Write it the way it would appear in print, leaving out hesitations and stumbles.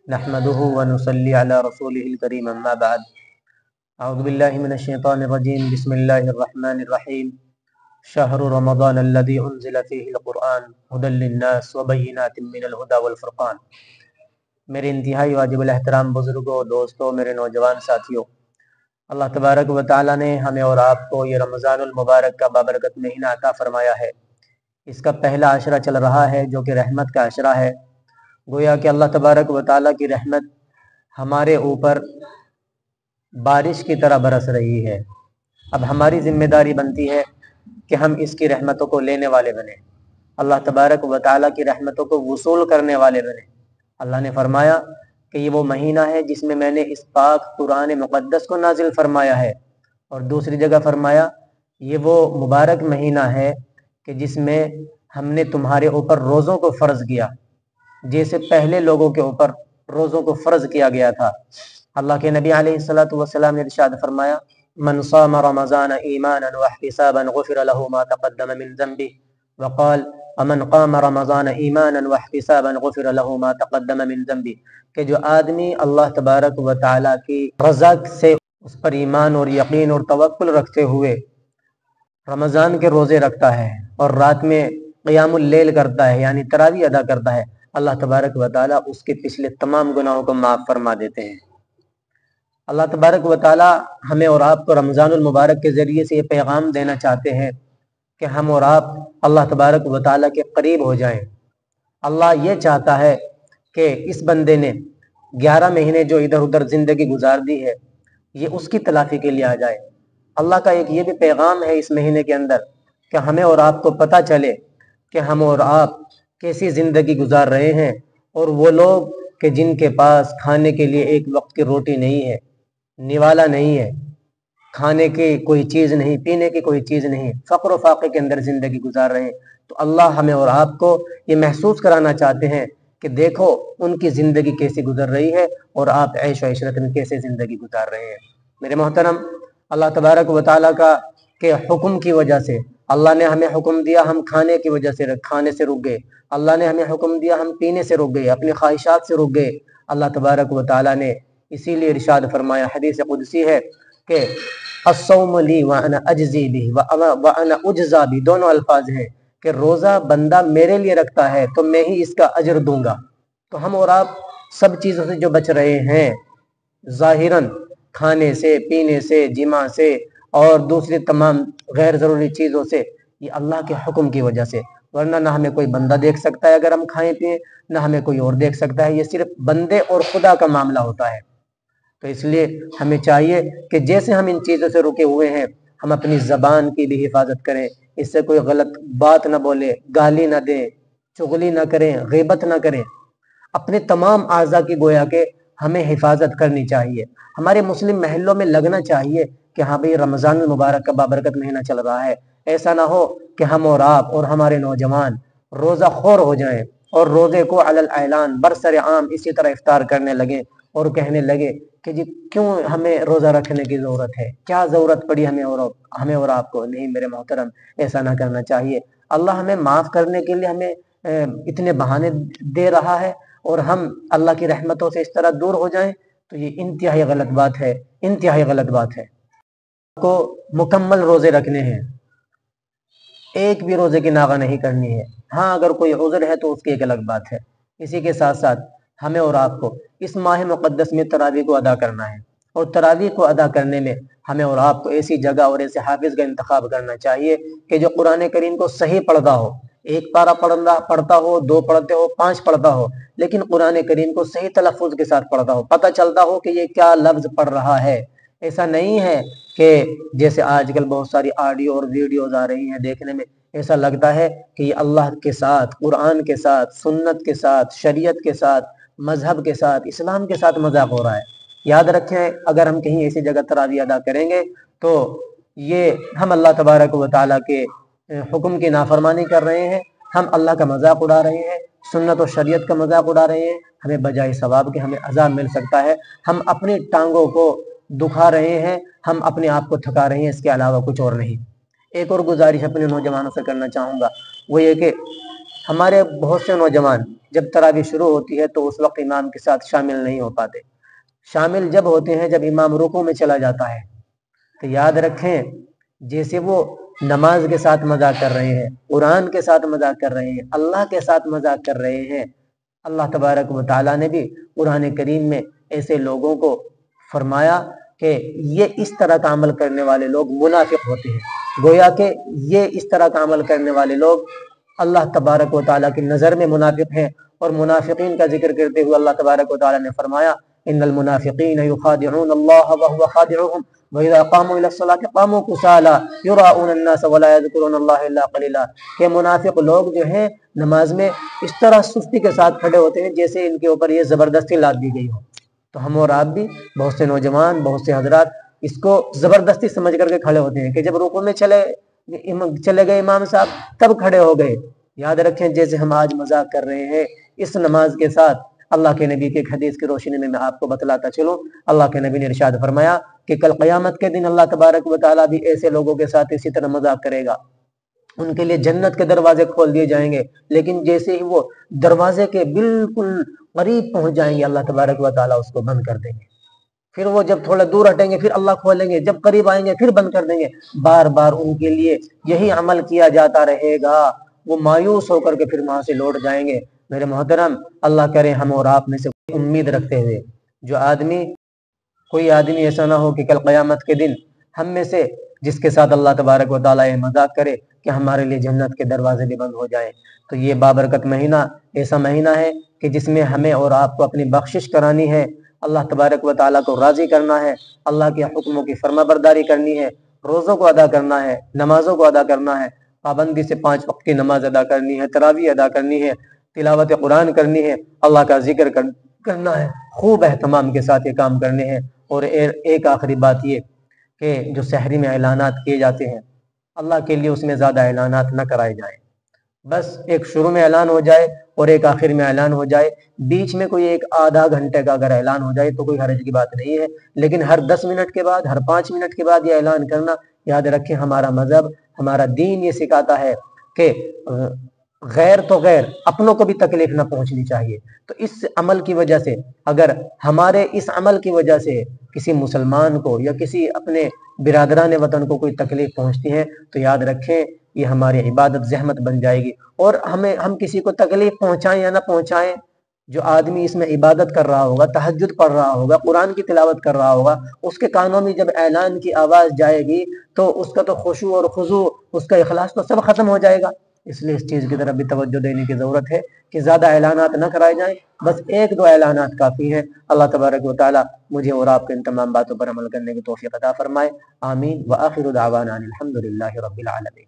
नहमदुहु व नुसल्ली अला रसूलिहिल करीम अम्मा बाद अऊज़ु बिल्लाहि मिनश शैतानिर रजीम बिस्मिल्लाहिर रहमानिर रहीम शहरु रमज़ान अल्लज़ी उन्ज़िला फ़ीहिल क़ुरआन हुदल लिन्नास व बय्यिनातिम मिनल हुदा वल फ़ुरक़ान। मेरे इंतहाई वाजिबुल एहतराम बुज़ुर्गों, दोस्तों, मेरे नौजवान साथियों, अल्लाह तबारक व तआला ने हमें और आपको ये रमज़ानुल मुबारक का बाबरकत महीना अता फ़रमाया है। इसका पहला अशरा चल रहा है जो कि रहमत का अशरा है। गोया कि अल्लाह तबारक व तआला की रहमत हमारे ऊपर बारिश की तरह बरस रही है। अब हमारी जिम्मेदारी बनती है कि हम इसकी रहमतों को लेने वाले बने, अल्लाह तबारक व तआला की रहमतों को वसूल करने वाले बने। अल्लाह ने फरमाया कि ये वो महीना है जिसमें मैंने इस पाक कुरान मुक़द्दस को नाजिल फरमाया है, और दूसरी जगह फरमाया ये वो मुबारक महीना है कि जिसमें हमने तुम्हारे ऊपर रोज़ों को फ़र्ज़ किया, जैसे पहले लोगों के ऊपर रोज़ों को फ़र्ज़ किया गया था। अल्लाह के नबी अलैहिस्सलातु वस्सलाम ने इरशाद फरमाया, मन सामा रमज़ान ईमानन व इहतिसाबन गुफ़िर लहु मा तक़द्दम मिन ज़ंबिही व क़ाल अमन क़ाम रमज़ान ईमानन व इहतिसाबन गुफ़िर लहु मा तक़द्दम मिन ज़ंबिही, कि जो आदमी अल्लाह तबारक व तआला की रज़ा से उस पर ईमान और यकीन और तवक्कुल रखते हुए रमज़ान के रोज़े रखता है और रात में क़ियामुल लैल करता है, यानी तरावी अदा करता है, अल्लाह तबारक व तआला उसके पिछले तमाम गुनाहों को माफ़ फरमा देते हैं। अल्लाह तबारक व तआला हमें और आपको रमज़ानुल मुबारक के ज़रिए से ये पैगाम देना चाहते हैं कि हम और आप अल्लाह तबारक व तआला के करीब हो जाएं। अल्लाह ये चाहता है कि इस बंदे ने 11 महीने जो इधर उधर ज़िंदगी गुजार दी है, ये उसकी तलाफ़ी के लिए आ जाए। अल्लाह का एक ये भी पैगाम है इस महीने के अंदर कि हमें और आपको पता चले कि हम और आप कैसी ज़िंदगी गुजार रहे हैं, और वो लोग कि जिनके पास खाने के लिए एक वक्त की रोटी नहीं है, निवाला नहीं है, खाने की कोई चीज़ नहीं, पीने की कोई चीज़ नहीं, फ़क्र फ़ाक़े के अंदर ज़िंदगी गुजार रहे हैं। तो अल्लाह हमें और आपको ये महसूस कराना चाहते हैं कि देखो उनकी ज़िंदगी कैसी गुजर रही है और आप ऐश व इशरत में कैसे ज़िंदगी गुजार रहे हैं। मेरे मोहतरम, अल्लाह तबारक व तआला का के हुक्म की वजह से अल्लाह ने हमें हुक्म दिया, हम खाने की वजह से खाने से रुक गए। अल्लाह ने हमें हुक्म दिया, हम पीने से रुक गए, अपनी ख्वाहिशात से रुक गए। अल्लाह तबारक व तआला ने इसीलिए इरशाद फरमाया, हदीस कुदसी है कि अस्सौम ली व अना अजज़ी बिही व अना उजज़ा बिही, दोनों अल्फाज हैं कि रोज़ा बंदा मेरे लिए रखता है तो मैं ही इसका अजर दूंगा। तो हम और आप सब चीज़ों से जो बच रहे हैं, ज़ाहिरन खाने से, पीने से, जिमा से और दूसरी तमाम गैर ज़रूरी चीज़ों से, ये अल्लाह के हुक्म की वजह से, वरना ना हमें कोई बंदा देख सकता है अगर हम खाएं पिए, ना हमें कोई और देख सकता है। ये सिर्फ बंदे और खुदा का मामला होता है। तो इसलिए हमें चाहिए कि जैसे हम इन चीज़ों से रुके हुए हैं, हम अपनी ज़बान की भी हिफाजत करें, इससे कोई गलत बात ना बोले, गाली ना दें, चुगली ना करें, ग़ीबत ना करें। अपने तमाम आज़ा की गोया के हमें हिफाजत करनी चाहिए। हमारे मुस्लिम महलों में लगना चाहिए कि हाँ भाई, रमज़ान मुबारक का बाबरकत महीना चल रहा है। ऐसा ना हो कि हम और आप और हमारे नौजवान रोज़ा खोर हो जाएं और रोज़े को अलल ऐलान बरसर आम इसी तरह इफ्तार करने लगे और कहने लगे कि जी क्यों हमें रोज़ा रखने की ज़रूरत है, क्या ज़रूरत पड़ी हमें और आपको। नहीं मेरे मोहतरम, ऐसा ना करना चाहिए। अल्लाह हमें माफ़ करने के लिए हमें इतने बहाने दे रहा है, और हम अल्लाह की रहमतों से इस तरह दूर हो जाएं, तो ये इंतहाई गलत बात है, इंतहाई गलत बात है। को मुकम्मल रोज़े रखने हैं, एक भी रोज़े की नागा नहीं करनी है। हाँ, अगर कोई उज़्र है तो उसकी एक अलग बात है। इसी के साथ साथ हमें और आपको इस माह मुक़द्दस में तरावी को अदा करना है, और तरावी को अदा करने में हमें और आपको ऐसी जगह और ऐसे हाफिज़ का इंतखाब करना चाहिए कि जो कुरान करीम को सही पढ़ता हो, एक पारा पढ़ता हो, 2 पढ़ते हो, 5 पढ़ता हो, लेकिन कुरान करीम को सही तलफ़्फ़ुज़ के साथ पढ़ता हो, पता चलता हो कि ये क्या लफ्ज़ पढ़ रहा है। ऐसा नहीं है कि जैसे आजकल बहुत सारी ऑडियो और वीडियोज़ आ रही हैं, देखने में ऐसा लगता है कि ये अल्लाह के साथ, कुरान के साथ, सुन्नत के साथ, शरीयत के साथ, मजहब के साथ, इस्लाम के साथ मजाक हो रहा है। याद रखें, अगर हम कहीं ऐसी जगह तरावी अदा करेंगे तो ये हम अल्लाह तबारक व तआला के हुक्म की नाफरमानी कर रहे हैं, हम अल्लाह का मजाक उड़ा रहे हैं, सुन्नत और शरीयत का मजाक उड़ा रहे हैं। हमें बजाय सवाब के हमें अज़ाब मिल सकता है। हम अपनी टांगों को दुखा रहे हैं, हम अपने आप को थका रहे हैं, इसके अलावा कुछ और नहीं। एक और गुजारिश अपने नौजवानों से करना चाहूँगा, वो ये कि ہمارے بہت سے نوجوان جب تراویح شروع ہوتی ہے تو اس وقت امام کے ساتھ شامل نہیں ہو پاتے. شامل جب ہوتے ہیں جب امام رکوع میں چلا جاتا ہے. تو یاد رکھیں جیسے وہ نماز کے ساتھ مذاق کر رہے ہیں, قرآن کے ساتھ مذاق کر رہے ہیں, اللہ کے ساتھ مذاق کر رہے ہیں. اللہ تبارک و تعالیٰ نے بھی قرآن کریم میں ایسے لوگوں کو فرمایا کہ یہ اس طرح کا عمل کرنے والے لوگ منافق ہوتے ہیں. گویا کہ یہ اس طرح کا عمل کرنے والے لوگ اللہ تبارک و تعالیٰ کی نظر میں منافق ہیں. اور منافقین کا ذکر کرتے ہوئے اللہ تبارک و تعالیٰ نے فرمایا ان المنافقین یخادعون اللہ وهو خادعهم وَإِذَا قَامُوا إِلَى الصَّلَاةِ قَامُوا كُسَالَىٰ يُرَاءُونَ النَّاسَ وَلَا يَذْكُرُونَ اللَّهَ إِلَّا قَلِيلًا. کہ منافق لوگ جو ہیں نماز میں اس طرح سستی کے ساتھ کھڑے ہوتے ہیں جیسے ان کے اوپر یہ زبردستی لاد دی گئی ہو. تو ہم اور آپ بھی بہت سے نوجوان, بہت سے حضرات اس کو زبردستی سمجھ کر کے کھڑے ہوتے ہیں کہ جب رکوع میں چلے گئے امام صاحب تب کھڑے ہو گئے. یاد رکھیں جیسے ہم آج مذاق کر رہے ہیں اس نماز کے ساتھ, اللہ کے نبی کی ایک حدیث کی روشنی میں آپ کو بتلاتا چلوں. اللہ کے نبی نے ارشاد فرمایا کہ کل قیامت کے دن اللہ تبارک و تعالیٰ بھی ایسے لوگوں کے ساتھ اسی طرح مذاق کرے گا. ان کے لیے جنت کے دروازے کھول دیے جائیں گے, لیکن جیسے ہی وہ دروازے کے بالکل قریب پہنچ جائیں گے اللہ تبارک و تعالیٰ اس کو بند کر دیں گے. پھر وہ جب تھوڑا دور ہٹیں گے پھر اللہ کھولیں گے, جب قریب آئیں گے پھر بند کر دیں گے. بار بار ان کے لیے یہی عمل کیا جاتا رہے گا. وہ مایوس ہو کر کے پھر وہاں سے لوٹ جائیں گے. میرے محترم, اللہ کرے ہم اور آپ میں سے امید رکھتے ہوئے کوئی آدمی ایسا نہ ہو کہ کل قیامت کے دن ہم میں سے جس کے ساتھ اللہ تبارک و تعالیٰ یہ مذاق کرے کہ ہمارے لیے جنت کے دروازے بھی بند ہو جائیں. تو یہ بابرکت مہینہ ایسا مہینہ ہے کہ جس میں ہمیں اور آپ کو اپنی بخشش کرانی ہے, اللہ تبارک و تعالیٰ کو راضی کرنا ہے, اللہ کے حکموں کی فرما برداری کرنی ہے, روزوں کو ادا کرنا ہے, نمازوں کو ادا کرنا ہے, پابندی سے 5 وقت کی نماز ادا کرنی ہے, تراویح ادا کرنی ہے, تلاوت قرآن کرنی ہے, اللہ کا ذکر کرنا ہے. خوب اہتمام کے ساتھ یہ کام کرنے ہیں. اور ایک آخری بات یہ کہ جو سحری میں اعلانات کیے جاتے ہیں اللہ کے لیے اس میں زیادہ اعلانات نہ کرائے جائیں. بس ایک شروع میں اعلان ہو جائے اور ایک آخر میں اعلان ہو جائے. بیچ میں کوئی ایک آدھا گھنٹے کا اگر اعلان ہو جائے تو کوئی حرج کی بات نہیں ہے, لیکن ہر 10 منٹ کے بعد, ہر 5 منٹ کے بعد یہ اعلان کرنا, یاد رکھیں ہمارا مذہب, ہمارا دین یہ سکھاتا ہے کہ غیر تو غیر اپنوں کو بھی تکلیف نہ پہنچنی چاہیے. تو اس عمل کی وجہ سے, اگر ہمارے اس عمل کی وجہ سے کسی مسلمان کو یا کسی اپنے برادران وطن کو کوئی تکلیف پہنچتی ہے تو یاد رکھیں یہ ہماری عبادت زحمت بن جائے گی. اور ہم کسی کو تکلیف پہنچائیں یا نہ پہنچائیں, جو آدمی اس میں عبادت کر رہا ہوگا, تہجد پڑھ رہا ہوگا, قرآن کی تلاوت کر رہا ہوگا, اس کے کانوں میں جب اعلان کی آواز جائے گی تو اس کا تو خشوع اور خضوع, اس کا اخلاص تو سب ختم ہو جائے گا. اس لیے اس چیز کی طرف بھی توجہ دینے کی ضرورت ہے کہ زیادہ اعلانات نہ کرائے جائیں, بس 1-2 اعلانات کافی ہیں. اللہ تبارک و تعالیٰ مجھے اور آپ کو ان تمام باتوں پر عمل کرنے کی توفیق عطا فرمائے. آمین. وآخر دعوانا الحمد للہ رب العالمین.